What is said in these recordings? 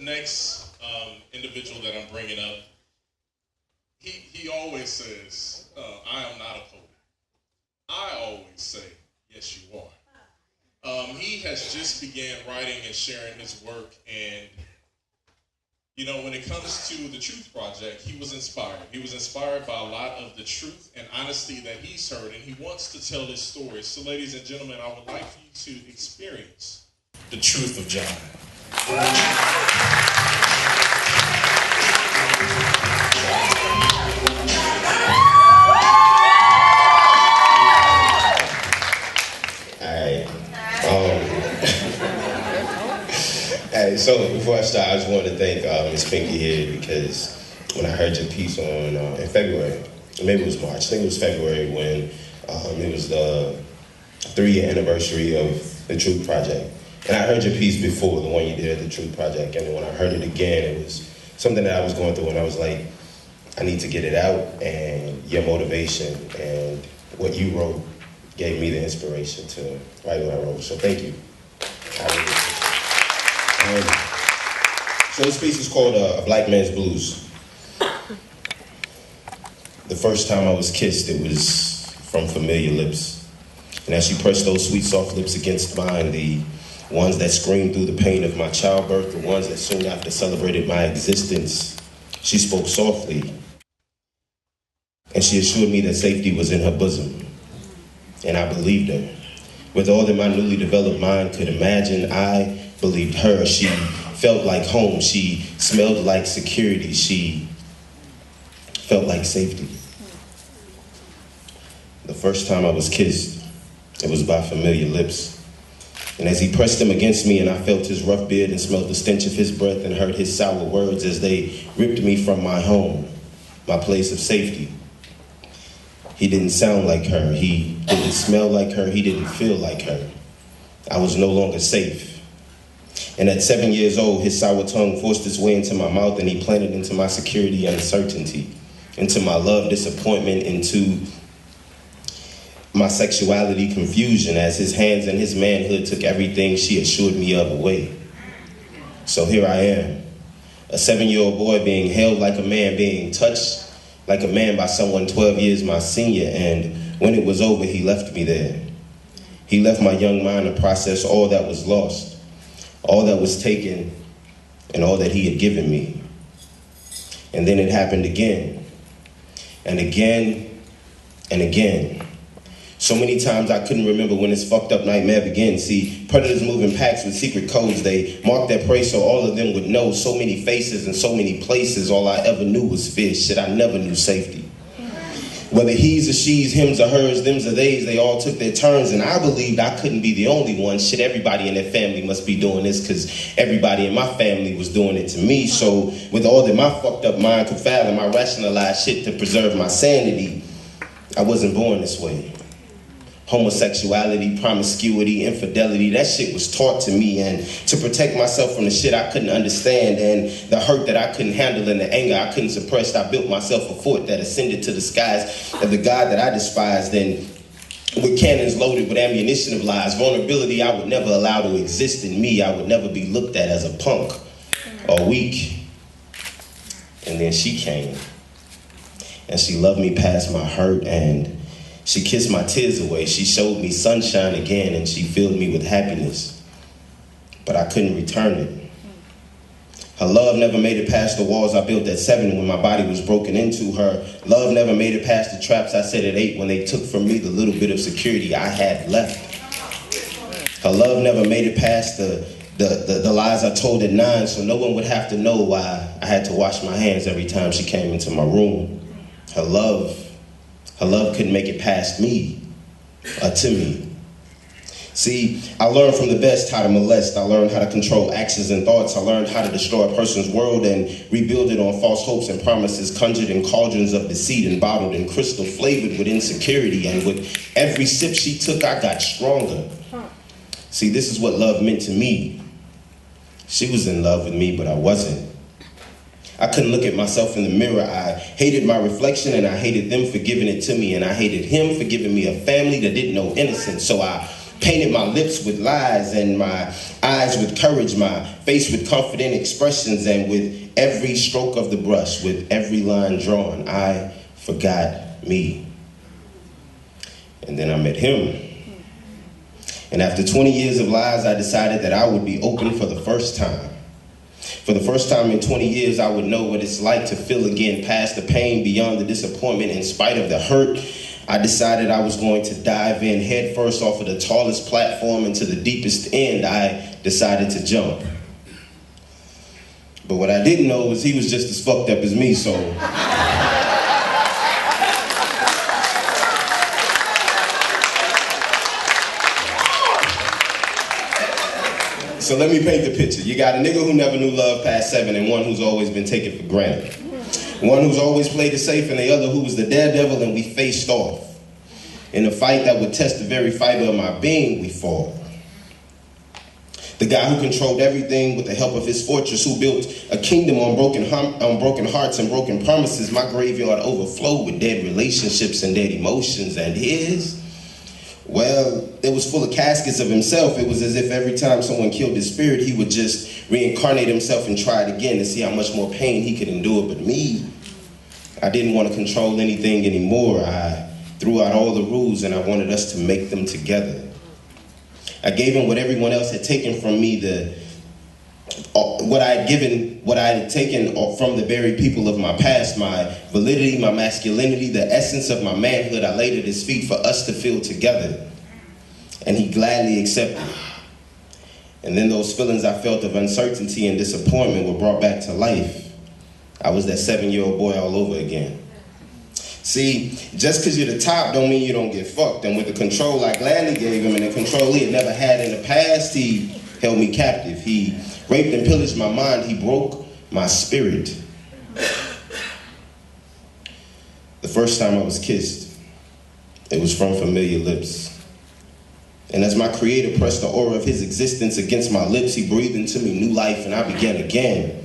next individual that I'm bringing up, he always says, I am not a poet. I always say, yes, you are. He has just began writing and sharing his work, and you know, when it comes to the Truth Project, he was inspired. He was inspired by a lot of the truth and honesty that he's heard, and he wants to tell his story. So, ladies and gentlemen, I would like for you to experience the truth of John. Hey, so before I start, I just wanted to thank Ms. Pinky here, because when I heard your piece on in February, maybe it was March, I think it was February, when it was the 3-year anniversary of the T.R.U.T.H Project. And I heard your piece before, the one you did at the T.R.U.T Project, and when I heard it again, it was something that I was going through, and I was like, I need to get it out, and your motivation and what you wrote gave me the inspiration to write what I wrote. So thank you. So this piece is called A Black Man's Blues. The first time I was kissed, it was from familiar lips. And as she pressed those sweet, soft lips against mine, the ones that screamed through the pain of my childbirth, the ones that soon after celebrated my existence, she spoke softly. And she assured me that safety was in her bosom. And I believed her. With all that my newly developed mind could imagine, I believed her. She felt like home. She smelled like security. She felt like safety. The first time I was kissed, it was by familiar lips. And as he pressed them against me and I felt his rough beard and smelled the stench of his breath and heard his sour words as they ripped me from my home, my place of safety. He didn't sound like her. He didn't smell like her. He didn't feel like her. I was no longer safe. And at 7 years old, his sour tongue forced its way into my mouth, and he planted into my security uncertainty, into my love disappointment, into my sexuality confusion, as his hands and his manhood took everything she assured me of away. So here I am, a 7-year-old boy being held like a man, being touched like a man by someone 12 years my senior, and when it was over, he left me there. He left my young mind to process all that was lost, all that was taken, and all that he had given me. And then it happened again, and again, and again. So many times I couldn't remember when this fucked up nightmare began. See, predators move in packs with secret codes. They mark their prey so all of them would know. So many faces and so many places. All I ever knew was fear. Shit, I never knew safety. Whether he's or she's, hims or hers, thems or theys, they all took their turns, and I believed I couldn't be the only one. Shit, everybody in their family must be doing this, because everybody in my family was doing it to me. So with all that my fucked up mind could fathom, I rationalized shit to preserve my sanity. I wasn't born this way. Homosexuality, promiscuity, infidelity, that shit was taught to me, and to protect myself from the shit I couldn't understand and the hurt that I couldn't handle and the anger I couldn't suppress, I built myself a fort that ascended to the skies of the God that I despised, and with cannons loaded with ammunition of lies, vulnerability I would never allow to exist in me. I would never be looked at as a punk or weak. And then she came, and she loved me past my hurt, and she kissed my tears away. She showed me sunshine again, and she filled me with happiness. But I couldn't return it. Her love never made it past the walls I built at 7 when my body was broken into. Her love never made it past the traps I set at 8 when they took from me the little bit of security I had left. Her love never made it past the lies I told at 9, so no one would have to know why I had to wash my hands every time she came into my room. Her love couldn't make it past me, or to me. See, I learned from the best how to molest. I learned how to control actions and thoughts. I learned how to destroy a person's world and rebuild it on false hopes and promises conjured in cauldrons of deceit and bottled in crystal flavored with insecurity. And with every sip she took, I got stronger. See, this is what love meant to me. She was in love with me, but I wasn't. I couldn't look at myself in the mirror. I hated my reflection, and I hated them for giving it to me, and I hated him for giving me a family that didn't know innocence. So I Painted my lips with lies and my eyes with courage, my face with confident expressions, and with every stroke of the brush, with every line drawn, I forgot me. And then I met him. And after 20 years of lies, I decided that I would be open for the first time. For the first time in 20 years, I would know what it's like to feel again, past the pain, beyond the disappointment, in spite of the hurt. I decided I was going to dive in head first off of the tallest platform into the deepest end. I decided to jump. But what I didn't know was he was just as fucked up as me, so so let me paint the picture. You got a nigga who never knew love past 7 and one who's always been taken for granted. One who's always played it safe and the other who was the daredevil, and we faced off. In a fight that would test the very fiber of my being, we fought. The guy who controlled everything with the help of his fortress, who built a kingdom on broken hearts and broken promises. My graveyard overflowed with dead relationships and dead emotions, and his, well, it was full of caskets of himself. It was as if every time someone killed his spirit, he would just reincarnate himself and try it again to see how much more pain he could endure. But me, I didn't want to control anything anymore. I threw out all the rules and I wanted us to make them together. I gave him what everyone else had taken from me, what I had taken from the very people of my past, my validity, my masculinity, the essence of my manhood. I laid at his feet for us to feel together. And he gladly accepted. And then those feelings I felt of uncertainty and disappointment were brought back to life. I was that 7-year-old boy all over again. See, just because you're the top don't mean you don't get fucked. And with the control I gladly gave him and the control he had never had in the past, he held me captive. He raped and pillaged my mind. He broke my spirit. The first time I was kissed, it was from familiar lips. And as my creator pressed the aura of his existence against my lips, he breathed into me new life, and I began again.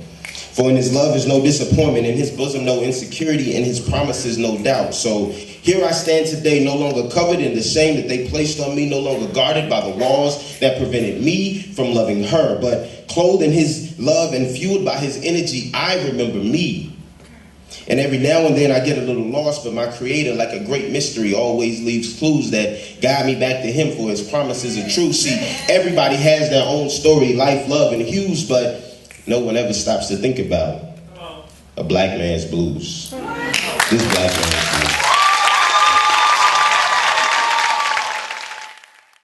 For in his love is no disappointment, in his bosom no insecurity, in his promises no doubt. So here I stand today, no longer covered in the shame that they placed on me, no longer guarded by the walls that prevented me from loving her, but clothed in his love and fueled by his energy. I remember me. And every now and then I get a little lost, but my creator, like a great mystery, always leaves clues that guide me back to him, for his promises are true. See, everybody has their own story, life, love, and hues, but no one ever stops to think about a black man's blues. This black man.